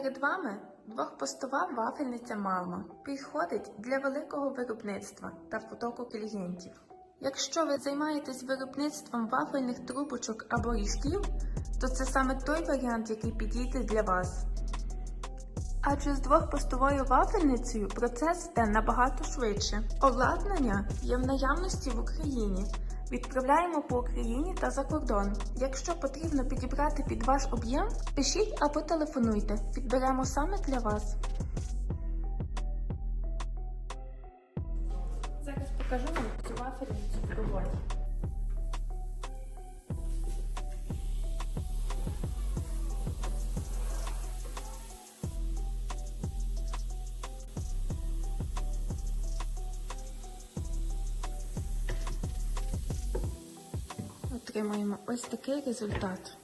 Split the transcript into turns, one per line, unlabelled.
Перед вами двохпостова вафельниця Malma. Підходить для великого виробництва та потоку клієнтів. Якщо ви займаєтесь виробництвом вафельних трубочок або ріжків, то це саме той варіант, який підійде для вас. Адже з двохпостовою вафельницею процес йде набагато швидше. Обладнання є в наявності в Україні. Відправляємо по Україні та за кордон. Якщо потрібно підібрати під ваш об'єм, пишіть або телефонуйте. Підберемо саме для вас. Зараз покажу вам цю вафельницю в роботі. Отримаємо ось такий результат.